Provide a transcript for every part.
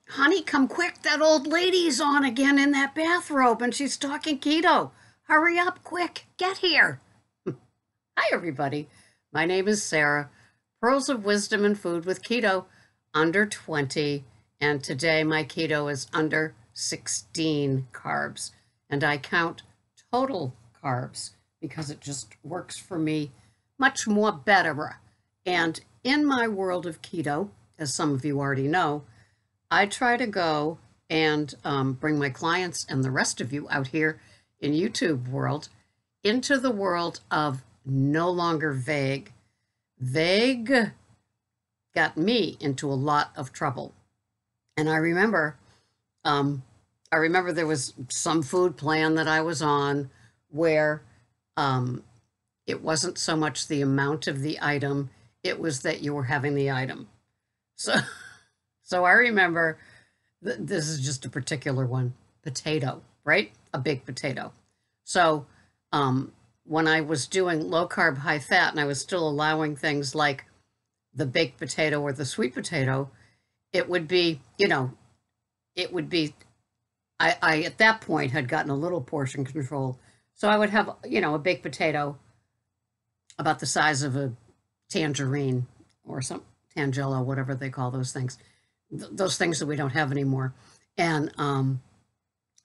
Honey, come quick. That old lady's on again in that bathrobe and she's talking keto. Hurry up, quick. Get here. Hi, everybody. My name is Sarah. Pearls of Wisdom and Food with Keto, under 20. And today my keto is under 16 carbs. And I count total carbs because it just works for me much more better. And in my world of keto, as some of you already know, I try to go and bring my clients and the rest of you out here in YouTube world into the world of no longer vague. Vague got me into a lot of trouble. And I remember there was some food plan that I was on where it wasn't so much the amount of the item, it was that you were having the item. So I remember, this is just a particular one, potato, right? A big potato. So when I was doing low carb, high fat, and I was still allowing things like the baked potato or the sweet potato, it would be, I at that point had gotten a little portion control. So I would have, a baked potato about the size of a tangerine or some tangelo, whatever they call those things. Those things that we don't have anymore. And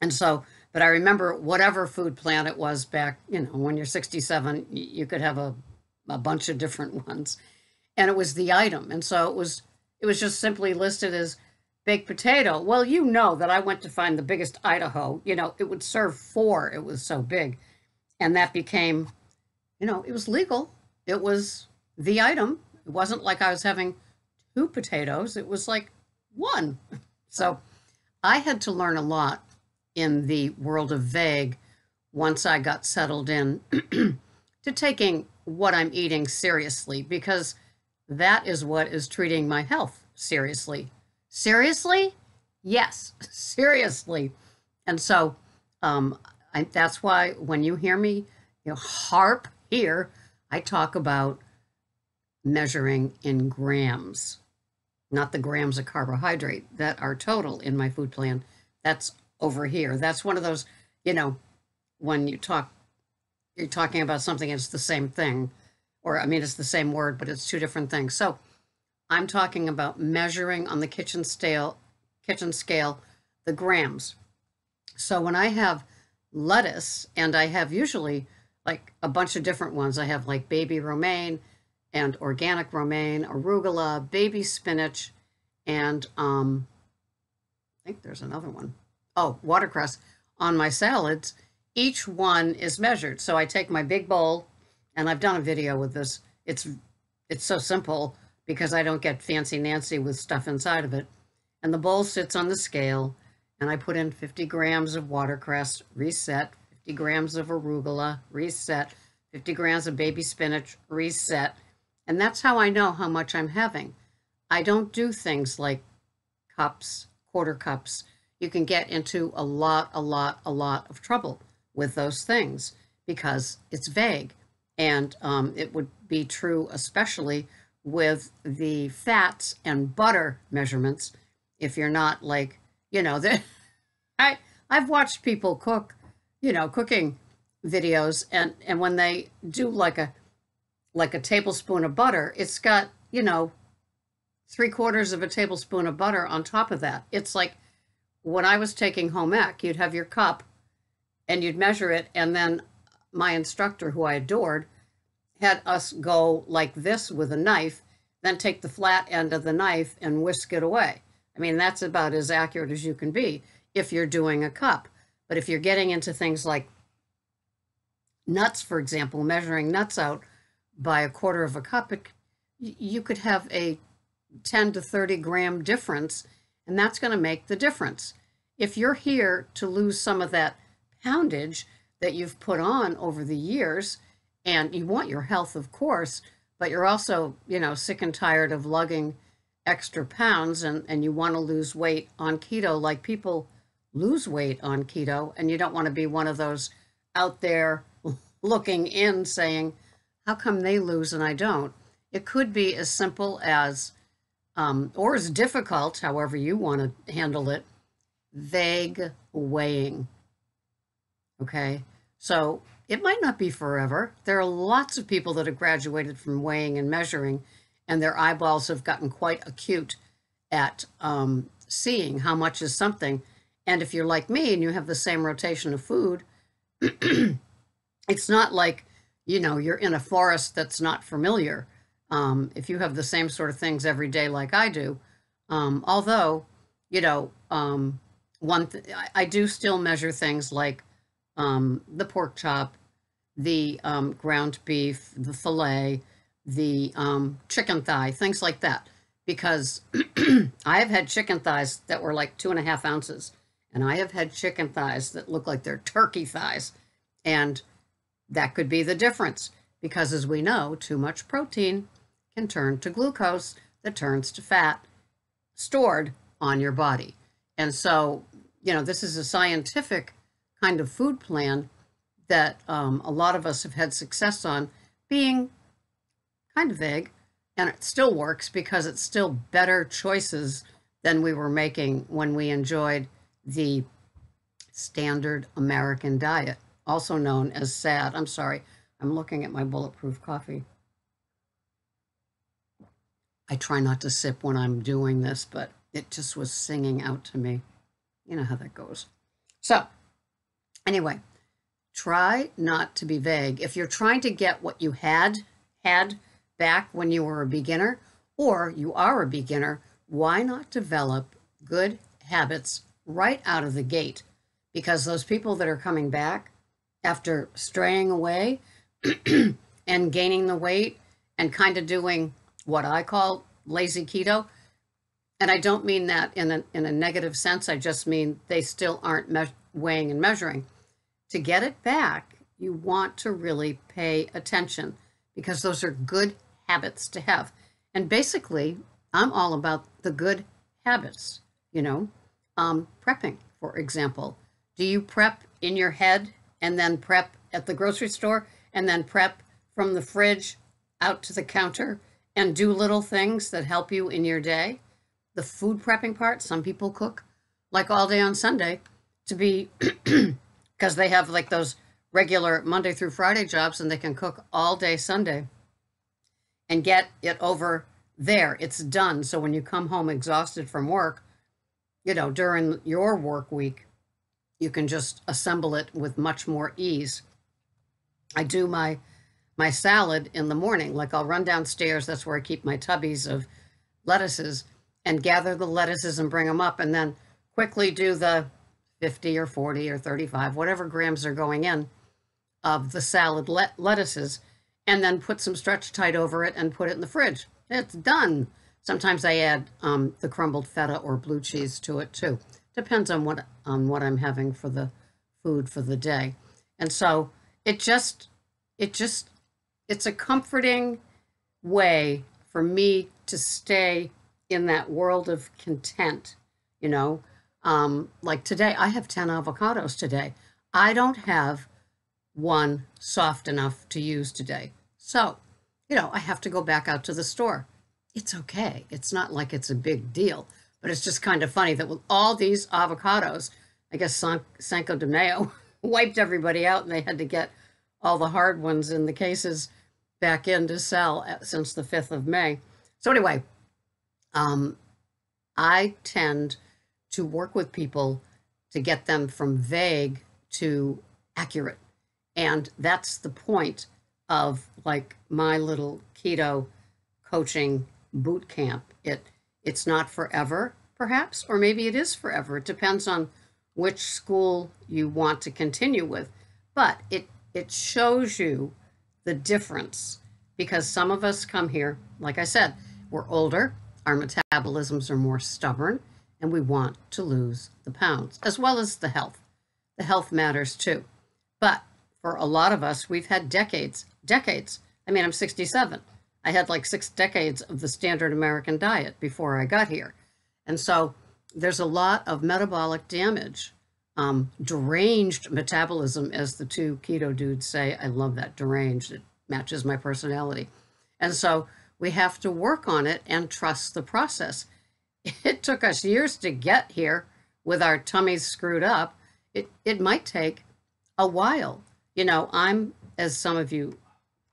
so, but I remember whatever food plan it was back, when you're 67, you could have a bunch of different ones. And it was the item. And so it was just simply listed as baked potato. Well, you know that I went to find the biggest Idaho, it would serve 4. It was so big. And that became, it was legal. It was the item. It wasn't like I was having 2 potatoes. It was like 1. So I had to learn a lot in the world of vague once I got settled in to taking what I'm eating seriously, because that is what is treating my health seriously. Seriously? Yes, seriously. And so that's why when you hear me harp here, I talk about measuring in grams, not the grams of carbohydrate that are total in my food plan. That's over here. That's one of those, when you're talking about something, it's the same thing. Or, it's the same word, but it's 2 different things. So I'm talking about measuring on the kitchen scale, the grams. So when I have lettuce, and I have usually like a bunch of different ones, I have like baby romaine and organic romaine, arugula, baby spinach, and I think there's another one. Oh, watercress on my salads. Each one is measured. So I take my big bowl, and I've done a video with this. It's so simple because I don't get fancy Nancy with stuff inside of it. And the bowl sits on the scale, and I put in 50 grams of watercress, reset, 50 grams of arugula, reset, 50 grams of baby spinach, reset. And that's how I know how much I'm having. I don't do things like cups, quarter cups. You can get into a lot of trouble with those things because it's vague. And it would be true especially with the fats and butter measurements. If you're not like, I've watched people cook, cooking videos, and when they do like a tablespoon of butter, it's got, 3/4 of a tablespoon of butter on top of that. It's like when I was taking home ec, you'd have your cup and you'd measure it. And then my instructor, who I adored, had us go like this with a knife, then take the flat end of the knife and whisk it away. That's about as accurate as you can be if you're doing a cup. But if you're getting into things like nuts, for example, measuring nuts out by 1/4 of a cup, you could have a 10 to 30 gram difference, and that's going to make the difference. If you're here to lose some of that poundage that you've put on over the years, and you want your health, of course, but you're also, sick and tired of lugging extra pounds, and you want to lose weight on keto like people lose weight on keto, and you don't want to be one of those out there looking in saying, how come they lose and I don't? It could be as simple as or is difficult, however you want to handle it, vague weighing. Okay. So it might not be forever. There are lots of people that have graduated from weighing and measuring, and their eyeballs have gotten quite acute at seeing how much is something. And if you're like me and you have the same rotation of food, it's not like, you're in a forest that's not familiar. If you have the same sort of things every day like I do, although, I do still measure things like the pork chop, the ground beef, the filet, the chicken thigh, things like that. Because I have had chicken thighs that were like 2.5 ounces, and I have had chicken thighs that look like they're turkey thighs. And that could be the difference, because as we know, too much protein can turn to glucose that turns to fat stored on your body. And so, this is a scientific kind of food plan that a lot of us have had success on, being kind of vague, and it still works because it's still better choices than we were making when we enjoyed the standard American diet, also known as SAD. I'm sorry, I'm looking at my bulletproof coffee. I try not to sip when I'm doing this, but it just was singing out to me. You know how that goes. So, anyway, try not to be vague. If you're trying to get what you had back when you were a beginner, or you are a beginner, why not develop good habits right out of the gate? Because those people that are coming back after straying away and gaining the weight and kind of doing what I call lazy keto, and I don't mean that in a negative sense, I just mean they still aren't weighing and measuring. To get it back, you want to really pay attention, because those are good habits to have. And basically, I'm all about the good habits, prepping, for example. Do you prep in your head and then prep at the grocery store and then prep from the fridge out to the counter and do little things that help you in your day? The food prepping part, some people cook like all day on Sunday to be, because they have like those regular Monday through Friday jobs, and they can cook all day Sunday and get it over there. It's done. So when you come home exhausted from work, during your work week, you can just assemble it with much more ease. I do my salad in the morning. Like, I'll run downstairs, that's where I keep my tubbies of lettuces, and gather the lettuces and bring them up, and then quickly do the 50 or 40 or 35, whatever grams are going in of the salad lettuces, and then put some Stretch Tide over it and put it in the fridge. It's done. Sometimes I add the crumbled feta or blue cheese to it too. Depends on what I'm having for the food for the day. And so it's a comforting way for me to stay in that world of content. Like today, I have 10 avocados today. I don't have one soft enough to use today. So, I have to go back out to the store. It's okay. It's not like it's a big deal, but it's just kind of funny that with all these avocados, I guess Cinco de Mayo wiped everybody out, and they had to get all the hard ones in the cases back in to sell since the 5th of May. So anyway, I tend to work with people to get them from vague to accurate. And that's the point of like my little keto coaching boot camp. It's not forever, perhaps, or maybe it is forever. It depends on which school you want to continue with. But it shows you the difference, because some of us come here, like I said, we're older, our metabolisms are more stubborn, and we want to lose the pounds, as well as the health. The health matters too. But for a lot of us, we've had decades. I mean, I'm 67. I had like 6 decades of the standard American diet before I got here. And so there's a lot of metabolic damage, deranged metabolism, as the two keto dudes say. I love that, deranged. It matches my personality. And so We have to work on it and trust the process. It took us years to get here with our tummies screwed up. It might take a while. I'm, as some of you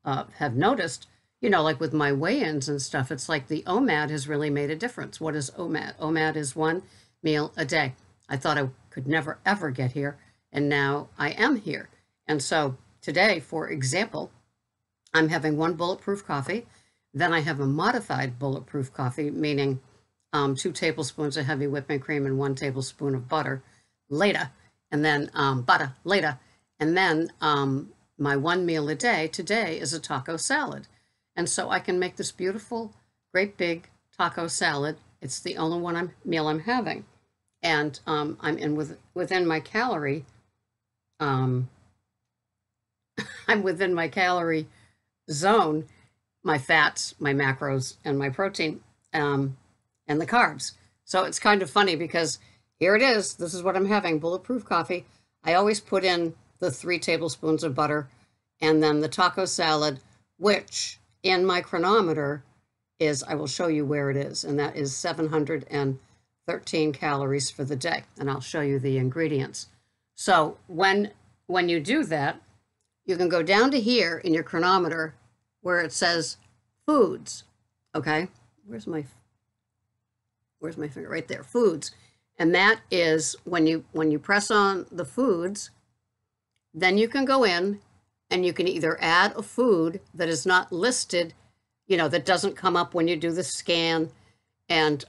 have noticed, like with my weigh-ins and stuff, it's like the OMAD has really made a difference. What is OMAD? OMAD is 1 meal a day. I thought I could never, ever get here, and now I am here. And so today, for example, I'm having 1 bulletproof coffee. Then I have a modified bulletproof coffee, meaning 2 tablespoons of heavy whipping cream and 1 tablespoon of butter later, and then butter later. And then my 1 meal a day today is a taco salad. And so I can make this beautiful, great big taco salad. It's the only meal I'm having. And I'm within my calorie, I'm within my calorie zone, my fats, my macros, and my protein, and the carbs. So it's kind of funny because here it is. This is what I'm having, bulletproof coffee. I always put in the 3 tablespoons of butter and then the taco salad, which in my chronometer is, I will show you where it is, and that is 713 calories for the day. And I'll show you the ingredients. So when you do that, you can go down to here in your chronometer where it says foods. Okay, where's my finger? Right there, foods. And that is when you press on the foods, then you can go in and you can either add a food that is not listed, that doesn't come up when you do the scan. And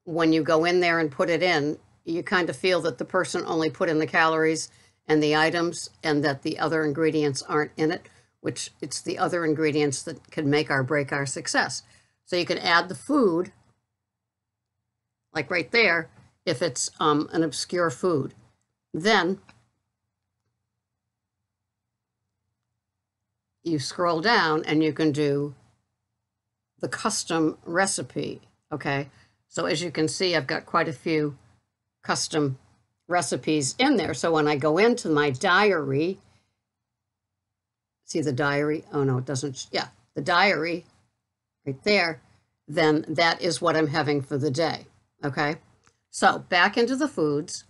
when you go in there and put it in, you kind of feel that the person only put in the calories and the items and that the other ingredients aren't in it, which it's the other ingredients that can make or break our success. So you can add the food, like right there, if it's an obscure food. Then you scroll down and you can do the custom recipe, okay? So as you can see, I've got quite a few custom recipes in there. So when I go into my diary, see the diary? Oh no, it doesn't. Yeah, the diary right there, then that is what I'm having for the day, okay? So back into the foods.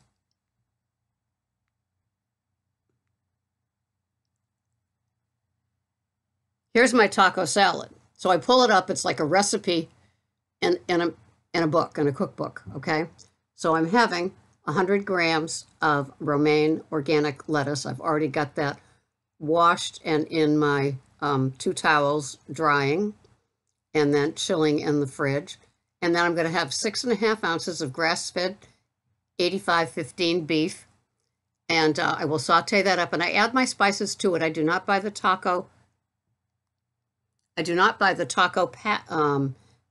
Here's my taco salad. So I pull it up. It's like a recipe in a book, in a cookbook, okay? So I'm having 100 grams of romaine organic lettuce. I've already got that washed and in my 2 towels drying and then chilling in the fridge. And then I'm going to have 6.5 ounces of grass-fed 85-15 beef. And I will saute that up and I add my spices to it. I do not buy the taco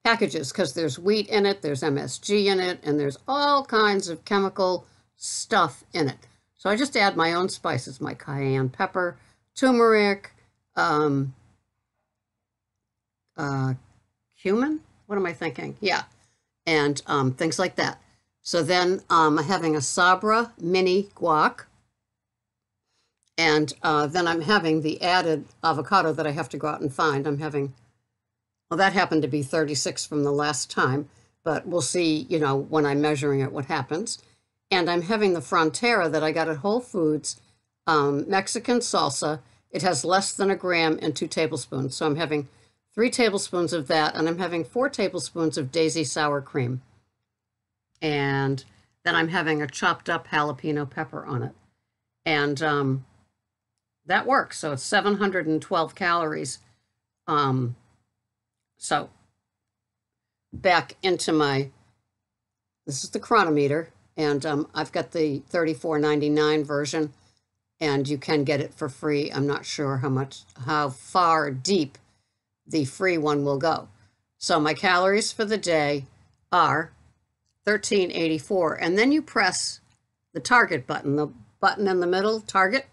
packages because there's wheat in it, there's MSG in it, and there's all kinds of chemical stuff in it. So I just add my own spices, my cayenne pepper, turmeric, cumin? What am I thinking? Yeah, and things like that. So then I'm having a Sabra mini guac, and then I'm having the added avocado that I have to go out and find. I'm having, well, that happened to be 36 from the last time, but we'll see, when I'm measuring it, what happens. And I'm having the Frontera that I got at Whole Foods, Mexican salsa. It has less than 1 gram and 2 tablespoons. So I'm having 3 tablespoons of that, and I'm having 4 tablespoons of Daisy sour cream. And then I'm having a chopped up jalapeno pepper on it. And that works. So it's 712 calories. So back into this is the chronometer, and I've got the $34.99 version, and you can get it for free. I'm not sure how far deep the free one will go. So my calories for the day are 1384, and then you press the target button, the button in the middle, target.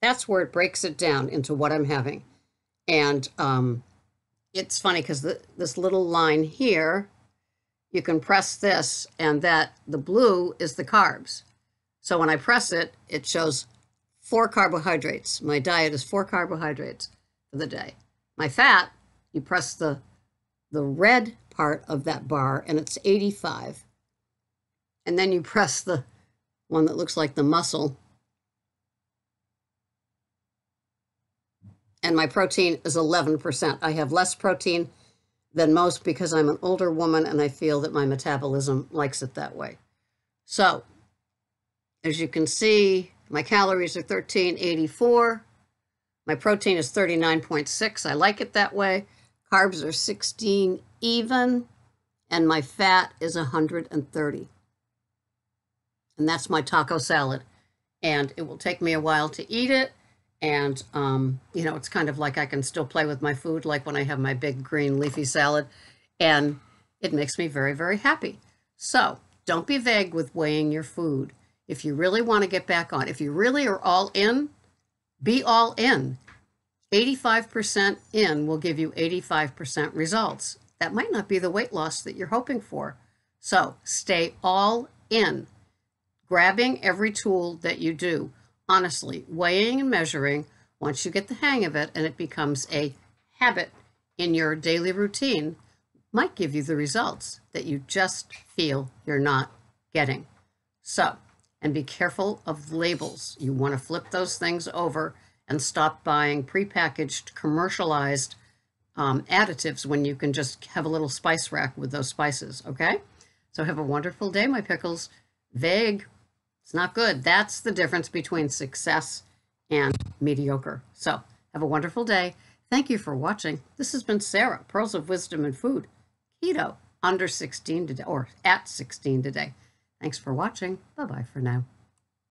That's where it breaks it down into what I'm having. And it's funny because this little line here, you can press this, and the blue is the carbs. So when I press it, it shows 4 carbohydrates. My diet is 4 carbohydrates for the day. My fat, you press the red part of that bar and it's 85. And then you press the one that looks like the muscle. And my protein is 11%. I have less protein than most because I'm an older woman and I feel that my metabolism likes it that way. So, as you can see, my calories are 1384. My protein is 39.6. I like it that way. Carbs are 16 even. And my fat is 130. And that's my taco salad. And it will take me a while to eat it. And, you know, it's kind of like I can still play with my food, like when I have my big green leafy salad. And it makes me very, very happy. So don't be vague with weighing your food. If you really want to get back on, if you really are all in, be all in. 85% in will give you 85% results. That might not be the weight loss that you're hoping for. So stay all in. Grabbing every tool that you do. Honestly, weighing and measuring, once you get the hang of it and it becomes a habit in your daily routine, might give you the results that you just feel you're not getting. So, and be careful of labels. You want to flip those things over and stop buying prepackaged, commercialized additives when you can just have a little spice rack with those spices, okay? So have a wonderful day, my pickles. Vague. It's not good. That's the difference between success and mediocre. So have a wonderful day. Thank you for watching. This has been Sarah, Pearls of Wisdom and Food. Keto, under 16 today, or at 16 today. Thanks for watching. Bye-bye for now.